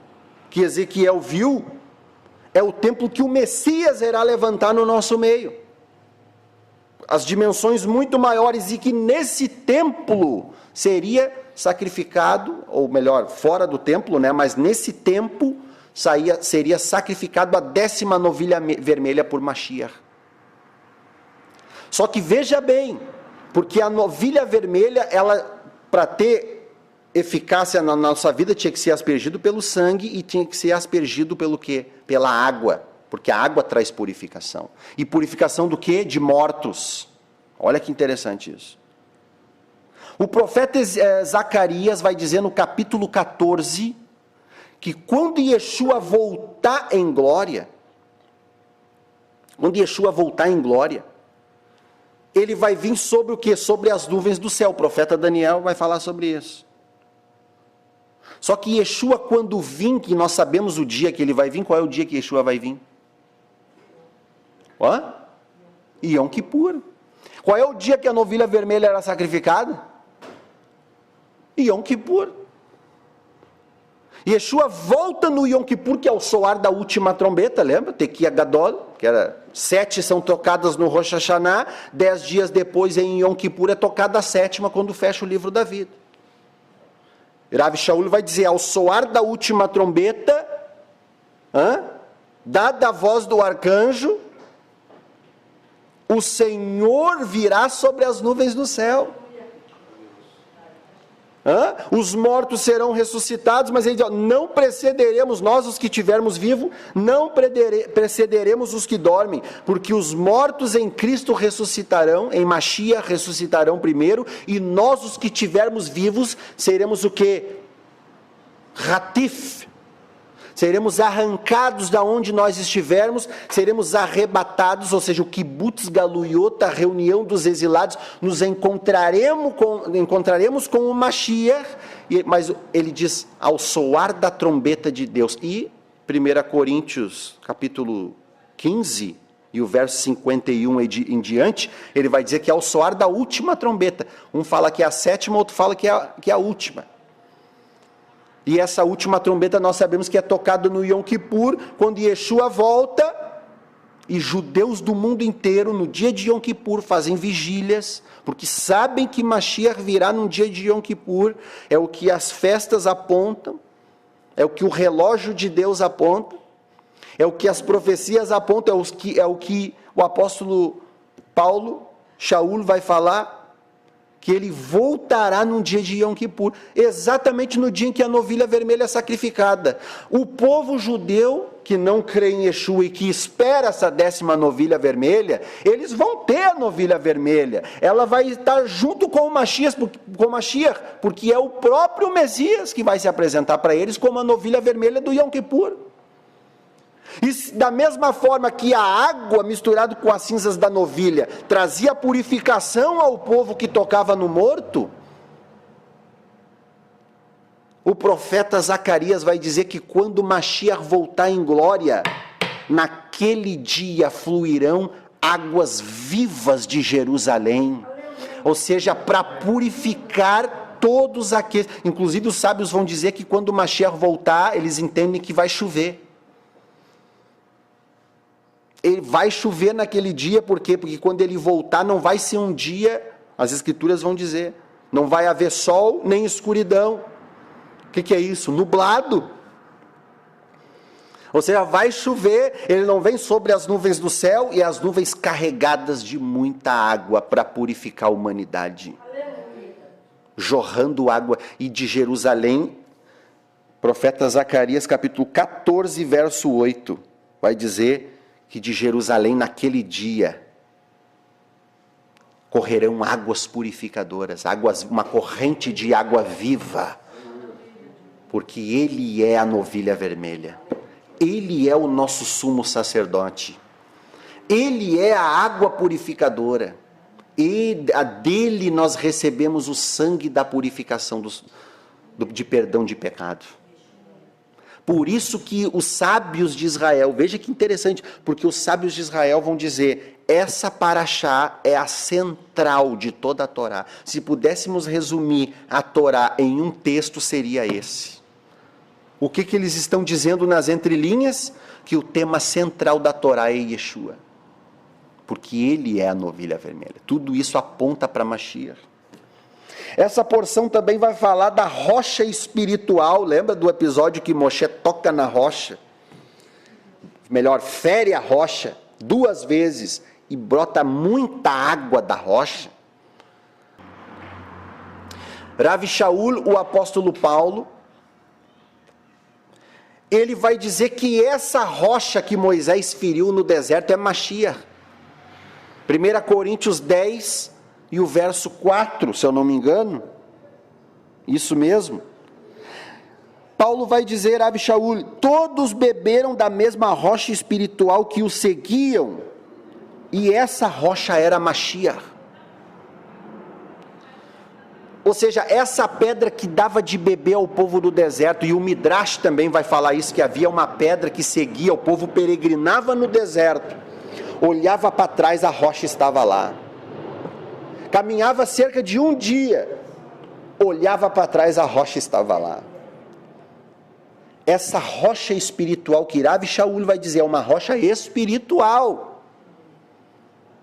Speaker 2: que Ezequiel viu é o templo que o Messias irá levantar no nosso meio. As dimensões muito maiores, e que nesse templo seria sacrificado, ou melhor, fora do templo, né? Mas nesse templo seria sacrificado a 10ª novilha vermelha por Mashiach. Só que veja bem, porque a novilha vermelha, ela, para ter eficácia na nossa vida, tinha que ser aspergido pelo sangue e tinha que ser aspergido pelo quê? Pela água, porque a água traz purificação. E purificação do quê? De mortos. Olha que interessante isso. O profeta Zacarias vai dizer no capítulo 14, que quando Yeshua voltar em glória, ele vai vir sobre o quê? Sobre as nuvens do céu. O profeta Daniel vai falar sobre isso. Só que Yeshua, quando vir, que nós sabemos o dia que ele vai vir, qual é o dia que Yeshua vai vir? Yom Kippur. Qual é o dia que a novilha vermelha era sacrificada? Yom Kippur. Yeshua volta no Yom Kippur, que é o soar da última trombeta, lembra? Tequia Gadol, que era 7 são tocadas no Rosh Hashanah, 10 dias depois em Yom Kippur é tocada a 7ª, quando fecha o livro da vida. Rav Shaul vai dizer, ao soar da última trombeta, dada a voz do arcanjo, o Senhor virá sobre as nuvens do céu. Os mortos serão ressuscitados, mas ele diz, não precederemos, nós os que estivermos vivos, não precederemos os que dormem, porque os mortos em Cristo ressuscitarão, em Mashiach ressuscitarão primeiro, e nós os que estivermos vivos, seremos o quê? Ratif. Seremos arrancados da onde nós estivermos, seremos arrebatados, ou seja, o Kibbutz Galuyot, a reunião dos exilados, nos encontraremos com o Mashiach, mas ele diz, ao soar da trombeta de Deus. E 1 Coríntios, capítulo 15, e o verso 51 em diante, ele vai dizer que é ao soar da última trombeta. Um fala que é a 7ª, outro fala que é a última. E essa última trombeta nós sabemos que é tocada no Yom Kippur, quando Yeshua volta, e judeus do mundo inteiro, no dia de Yom Kippur, fazem vigílias, porque sabem que Mashiach virá num dia de Yom Kippur, é o que as festas apontam, é o que o relógio de Deus aponta, é o que as profecias apontam, é o que o apóstolo Paulo, Shaul, vai falar, que ele voltará num dia de Yom Kippur, exatamente no dia em que a novilha vermelha é sacrificada. O povo judeu, que não crê em Yeshua e que espera essa 10ª novilha vermelha, eles vão ter a novilha vermelha, ela vai estar junto com o Mashiach, porque é o próprio Messias que vai se apresentar para eles como a novilha vermelha do Yom Kippur. E da mesma forma que a água misturada com as cinzas da novilha trazia purificação ao povo que tocava no morto, o profeta Zacarias vai dizer que quando Mashiach voltar em glória, naquele dia fluirão águas vivas de Jerusalém, ou seja, para purificar todos aqueles, inclusive os sábios vão dizer que quando Mashiach voltar, eles entendem que vai chover. Ele vai chover naquele dia, por quê? Porque quando ele voltar não vai ser um dia, as escrituras vão dizer, não vai haver sol nem escuridão. O que é isso? Nublado. Ou seja, vai chover, ele não vem sobre as nuvens do céu, e as nuvens carregadas de muita água para purificar a humanidade. Aleluia. Jorrando água, e de Jerusalém, profeta Zacarias capítulo 14, verso 8, vai dizer que de Jerusalém naquele dia correrão águas purificadoras, uma corrente de água viva, porque ele é a novilha vermelha, ele é o nosso sumo sacerdote, ele é a água purificadora, e dele nós recebemos o sangue da purificação de perdão de pecado. Por isso que os sábios de Israel, veja que interessante, porque os sábios de Israel vão dizer, essa paraxá é a central de toda a Torá. Se pudéssemos resumir a Torá em um texto, seria esse. O que eles estão dizendo nas entrelinhas? Que o tema central da Torá é Yeshua. Porque ele é a novilha vermelha. Tudo isso aponta para Mashiach. Essa porção também vai falar da rocha espiritual. Lembra do episódio que Moshe toca na rocha? Melhor, fere a rocha 2 vezes e brota muita água da rocha. Rav Shaul, o apóstolo Paulo, ele vai dizer que essa rocha que Moisés feriu no deserto é Mashiach. 1 Coríntios 10 e o verso 4, se eu não me engano. Isso mesmo. Paulo vai dizer a Rav Shaul, todos beberam da mesma rocha espiritual que os seguiam, e essa rocha era Mashiach. Ou seja, essa pedra que dava de beber ao povo do deserto, e o Midrash também vai falar isso, que havia uma pedra que seguia, o povo peregrinava no deserto, olhava para trás, a rocha estava lá. Caminhava cerca de 1 dia, olhava para trás, a rocha estava lá. Essa rocha espiritual que Rav Shaul vai dizer, é uma rocha espiritual.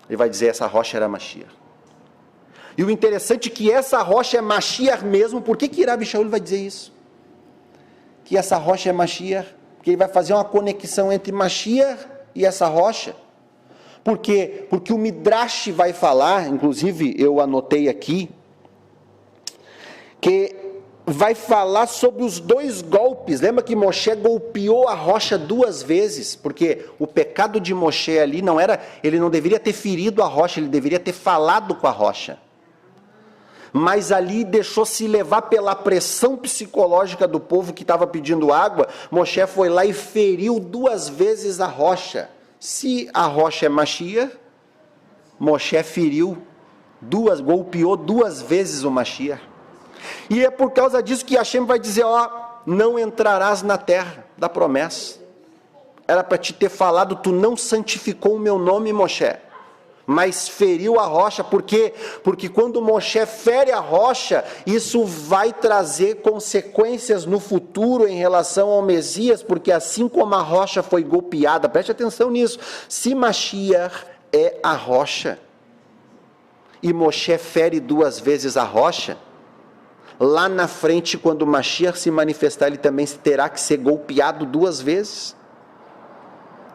Speaker 2: Ele vai dizer, essa rocha era Mashiach. E o interessante é que essa rocha é Mashiach mesmo. Por que Rav Shaul vai dizer isso? Que essa rocha é Mashiach? Porque ele vai fazer uma conexão entre Mashiach e essa rocha. Por quê? Porque o Midrash vai falar, inclusive eu anotei aqui, que vai falar sobre os 2 golpes. Lembra que Moshe golpeou a rocha 2 vezes? Porque o pecado de Moshe ali não era, ele não deveria ter ferido a rocha, ele deveria ter falado com a rocha. Mas ali deixou-se levar pela pressão psicológica do povo que estava pedindo água. Moshe foi lá e feriu 2 vezes a rocha. Se a rocha é Mashiach, Moshe feriu golpeou 2 vezes o Mashiach. E é por causa disso que Hashem vai dizer, não entrarás na terra da promessa. Era para te ter falado, tu não santificou o meu nome, Moshe, mas feriu a rocha. Por quê? Porque quando Moshe fere a rocha, isso vai trazer consequências no futuro em relação ao Messias, porque assim como a rocha foi golpeada, preste atenção nisso, se Mashiach é a rocha, e Moshe fere 2 vezes a rocha, lá na frente, quando Mashiach se manifestar, ele também terá que ser golpeado 2 vezes.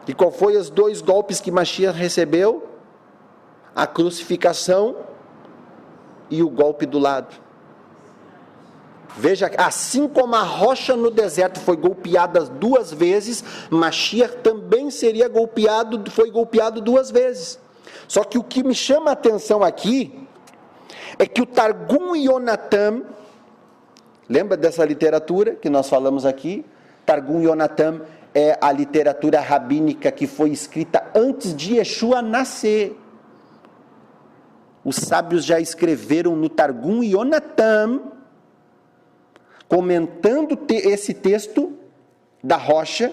Speaker 2: E qual foi os 2 golpes que Mashiach recebeu? A crucificação e o golpe do lado. Veja, assim como a rocha no deserto foi golpeada 2 vezes, Mashiach também foi golpeado 2 vezes. Só que o que me chama a atenção aqui é que o Targum Yonatam, lembra dessa literatura que nós falamos aqui? Targum Yonatam é a literatura rabínica que foi escrita antes de Yeshua nascer. Os sábios já escreveram no Targum Yonatam, comentando esse texto da rocha.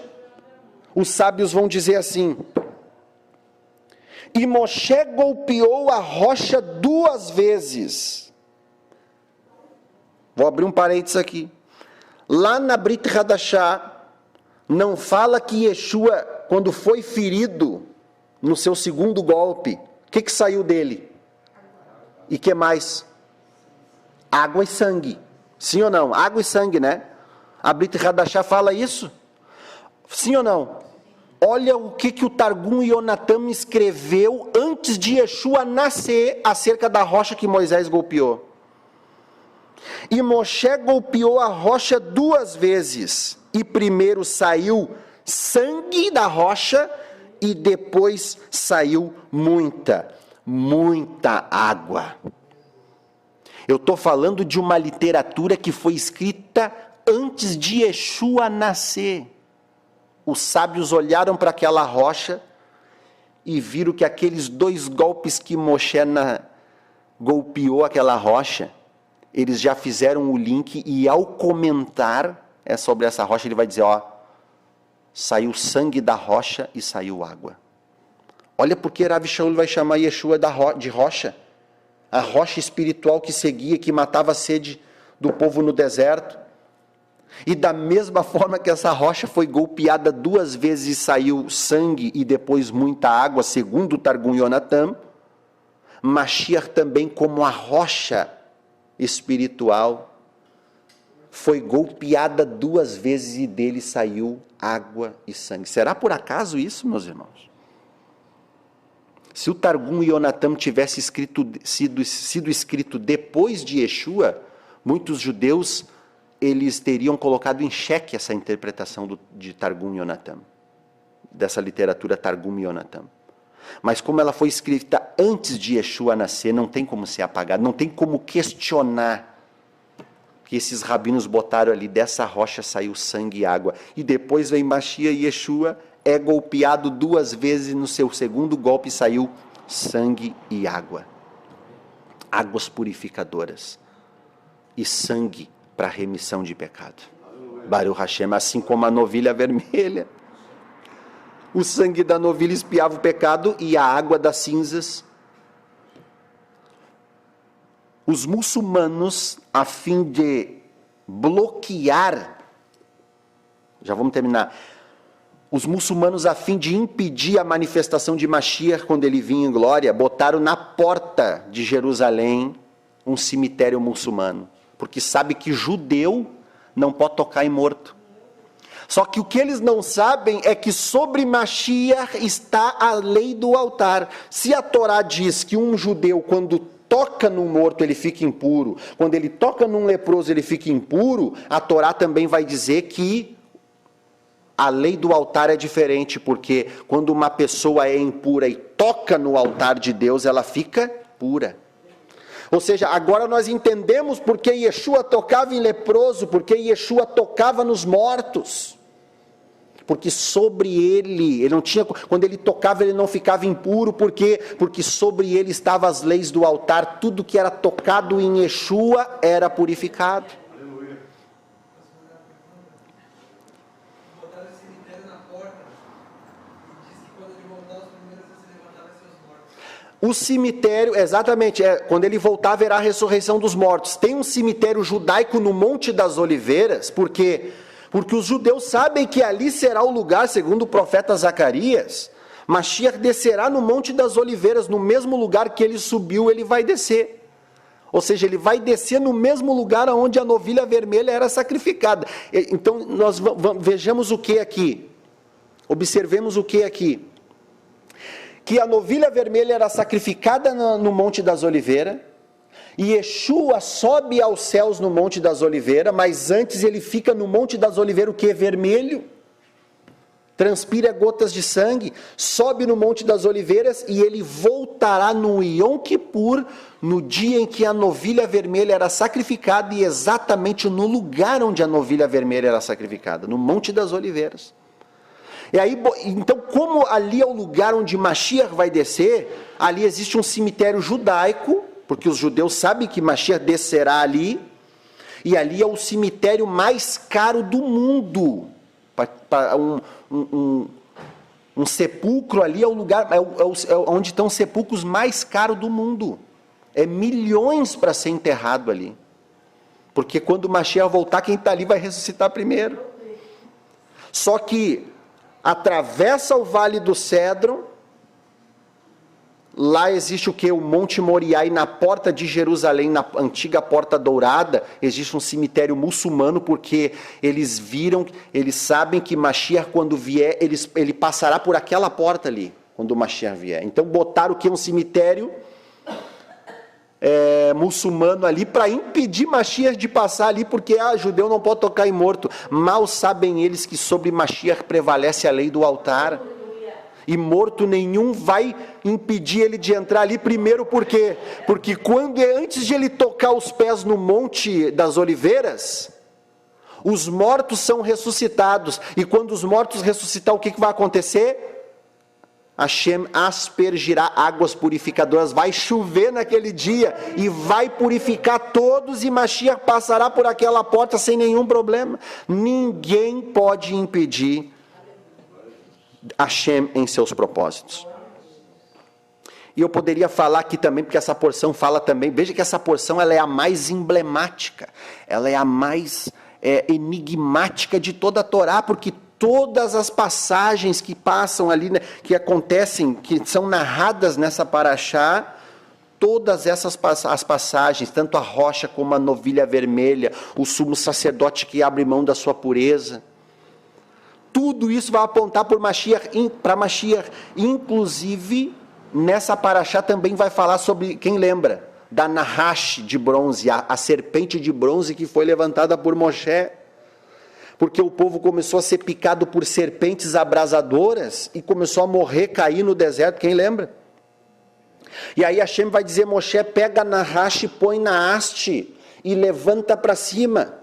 Speaker 2: Os sábios vão dizer assim: e Moshe golpeou a rocha 2 vezes. Vou abrir um parênteses aqui. Lá na Brit Hadashah, não fala que Yeshua, quando foi ferido no seu 2º golpe, o que saiu dele? E que mais? Água e sangue. Sim ou não? Água e sangue, né? A Brit Hadashah fala isso? Sim ou não? Olha o que o Targum Yonatam escreveu antes de Yeshua nascer acerca da rocha que Moisés golpeou. E Moshe golpeou a rocha 2 vezes. E primeiro saiu sangue da rocha e depois saiu muita água. Eu estou falando de uma literatura que foi escrita antes de Yeshua nascer. Os sábios olharam para aquela rocha e viram que aqueles 2 golpes que Moshe golpeou aquela rocha, eles já fizeram o link, e ao comentar sobre essa rocha, ele vai dizer, saiu sangue da rocha e saiu água. Olha porque Rav Shaul vai chamar Yeshua de rocha. A rocha espiritual que seguia, que matava a sede do povo no deserto. E da mesma forma que essa rocha foi golpeada 2 vezes e saiu sangue e depois muita água, segundo o Targum Yonatam, Mashiach também, como a rocha espiritual, foi golpeada 2 vezes e dele saiu água e sangue. Será por acaso isso, meus irmãos? Se o Targum Yonatam tivesse sido escrito depois de Yeshua, muitos judeus eles teriam colocado em xeque essa interpretação de Targum Yonatam, dessa literatura Targum Yonatam. Mas como ela foi escrita antes de Yeshua nascer, não tem como ser apagada, não tem como questionar que esses rabinos botaram ali, dessa rocha saiu sangue e água. E depois vem Mashiach e Yeshua, é golpeado 2 vezes, no seu segundo golpe saiu sangue e água. Águas purificadoras e sangue para remissão de pecado. Baruch Hashem, assim como a novilha vermelha. O sangue da novilha espiava o pecado e a água das cinzas. Os muçulmanos, a fim de bloquear, já vamos terminar, os muçulmanos, a fim de impedir a manifestação de Mashiach quando ele vinha em glória, botaram na porta de Jerusalém um cemitério muçulmano, porque sabe que judeu não pode tocar em morto. Só que o que eles não sabem é que sobre Mashiach está a lei do altar. Se a Torá diz que um judeu, quando toca num morto, ele fica impuro, quando ele toca num leproso, ele fica impuro, a Torá também vai dizer que a lei do altar é diferente, porque quando uma pessoa é impura e toca no altar de Deus, ela fica pura. Ou seja, agora nós entendemos porque Yeshua tocava em leproso, porque Yeshua tocava nos mortos. Porque sobre ele não tinha, quando ele tocava ele não ficava impuro, porque sobre ele estavam as leis do altar, tudo que era tocado em Yeshua era purificado.
Speaker 3: Aleluia.
Speaker 4: Botaram o cemitério na porta e diz que quando ele voltar os primeiros a se levantar vai ser os mortos.
Speaker 2: O cemitério, exatamente, quando ele voltar haverá a ressurreição dos mortos. Tem um cemitério judaico no Monte das Oliveiras, porque os judeus sabem que ali será o lugar, segundo o profeta Zacarias, Mashiach descerá no Monte das Oliveiras, no mesmo lugar que ele subiu, ele vai descer. Ou seja, ele vai descer no mesmo lugar onde a novilha vermelha era sacrificada. Então, nós vejamos o que aqui? Observemos o que aqui? Que a novilha vermelha era sacrificada no Monte das Oliveiras, e Yeshua sobe aos céus no Monte das Oliveiras, mas antes ele fica no Monte das Oliveiras, o que? Vermelho, transpira gotas de sangue, sobe no Monte das Oliveiras e ele voltará no Yom Kippur, no dia em que a novilha vermelha era sacrificada e exatamente no lugar onde a novilha vermelha era sacrificada, no Monte das Oliveiras. E aí, então, como ali é o lugar onde Mashiach vai descer, ali existe um cemitério judaico, porque os judeus sabem que Mashiach descerá ali, e ali é o cemitério mais caro do mundo. Um sepulcro ali é o lugar, onde estão os sepulcros mais caros do mundo. É milhões para ser enterrado ali. Porque quando Mashiach voltar, quem está ali vai ressuscitar primeiro. Só que atravessa o Vale do Cédron. Lá existe o que? O Monte Moriá, e na porta de Jerusalém, na antiga Porta Dourada, existe um cemitério muçulmano, porque eles sabem que Mashiach, quando vier, ele passará por aquela porta ali, quando o Mashiach vier. Então botaram o que? Um cemitério muçulmano ali, para impedir Mashiach de passar ali, porque judeu não pode tocar em morto. Mal sabem eles que sobre Mashiach prevalece a lei do altar. E morto nenhum vai impedir ele de entrar ali, primeiro porque antes de ele tocar os pés no Monte das Oliveiras, os mortos são ressuscitados, e quando os mortos ressuscitar, o que vai acontecer? Hashem aspergirá águas purificadoras, vai chover naquele dia, e vai purificar todos, e Mashiach passará por aquela porta sem nenhum problema. Ninguém pode impedir Hashem em seus propósitos. E eu poderia falar aqui também, porque essa porção fala também, veja que essa porção ela é a mais emblemática, ela é a mais enigmática de toda a Torá, porque todas as passagens que passam ali, né, que acontecem, que são narradas nessa paraxá, todas essas as passagens, tanto a rocha como a novilha vermelha, o sumo sacerdote que abre mão da sua pureza, tudo isso vai apontar para Mashiach. Inclusive, nessa paraxá também vai falar sobre, quem lembra? Da Nahash de bronze, a serpente de bronze que foi levantada por Moshe. Porque o povo começou a ser picado por serpentes abrasadoras e começou a morrer, cair no deserto, quem lembra? E aí Hashem vai dizer, Moshe, pega a Nahash, põe na haste e levanta para cima.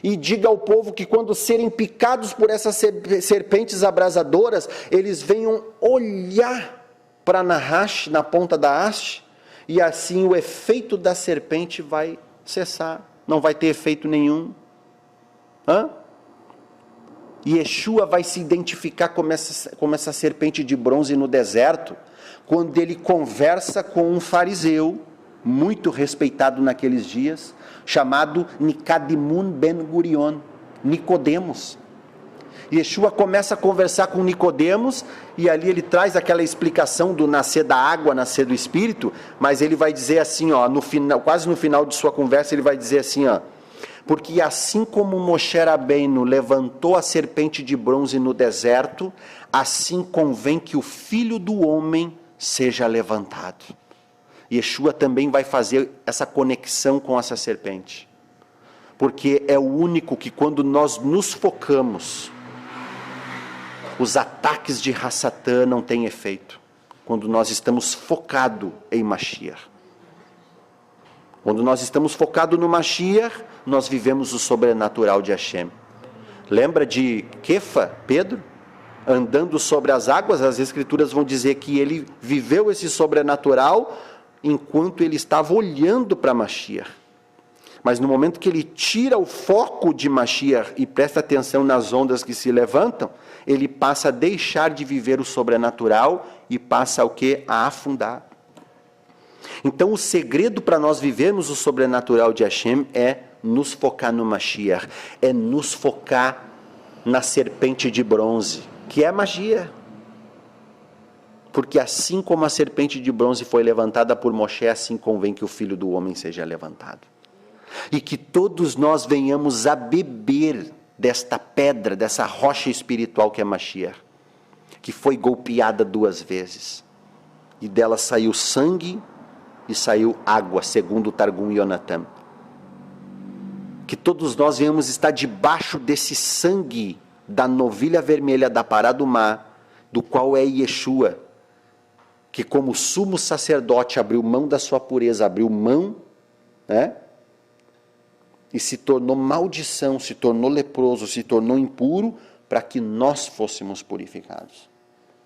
Speaker 2: E diga ao povo que quando serem picados por essas serpentes abrasadoras, eles venham olhar para Nahash, na ponta da haste, e assim o efeito da serpente vai cessar, não vai ter efeito nenhum. E Yeshua vai se identificar como essa serpente de bronze no deserto, quando ele conversa com um fariseu, muito respeitado naqueles dias, chamado Nicadimun Ben Gurion, Nicodemos. Yeshua começa a conversar com Nicodemos, e ali ele traz aquela explicação do nascer da água, nascer do Espírito, mas ele vai dizer assim, no final, quase no final de sua conversa, ele vai dizer assim, porque assim como Moshe Rabbeinu levantou a serpente de bronze no deserto, assim convém que o Filho do Homem seja levantado. Yeshua também vai fazer essa conexão com essa serpente, porque é o único que quando nós nos focamos, os ataques de Hassatã não têm efeito, quando nós estamos focados em Mashiach. Quando nós estamos focados no Mashiach, nós vivemos o sobrenatural de Hashem. Lembra de Kefa, Pedro? Andando sobre as águas, as escrituras vão dizer que ele viveu esse sobrenatural enquanto ele estava olhando para Mashiach. Mas no momento que ele tira o foco de Mashiach e presta atenção nas ondas que se levantam, ele passa a deixar de viver o sobrenatural e passa o quê? A afundar. Então o segredo para nós vivermos o sobrenatural de Hashem é nos focar no Mashiach, é nos focar na serpente de bronze, que é Mashiach. Porque assim como a serpente de bronze foi levantada por Moshe, assim convém que o Filho do Homem seja levantado. E que todos nós venhamos a beber desta pedra, dessa rocha espiritual que é Mashiach, que foi golpeada 2 vezes. E dela saiu sangue e saiu água, segundo o Targum Yonatan. Que todos nós venhamos estar debaixo desse sangue da novilha vermelha da Pará do Mar, do qual é Yeshua, que como sumo sacerdote abriu mão da sua pureza, abriu mão, e se tornou maldição, se tornou leproso, se tornou impuro, para que nós fôssemos purificados.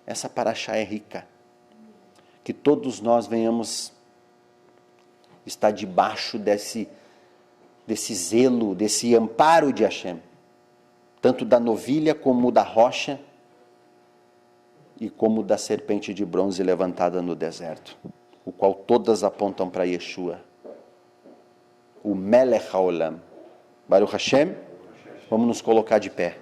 Speaker 2: Essa paraxá é rica. Que todos nós venhamos estar debaixo desse zelo, desse amparo de Hashem, tanto da novilha como da rocha, e como da serpente de bronze levantada no deserto, o qual todas apontam para Yeshua, o Melech HaOlam. Baruch Hashem, vamos nos colocar de pé.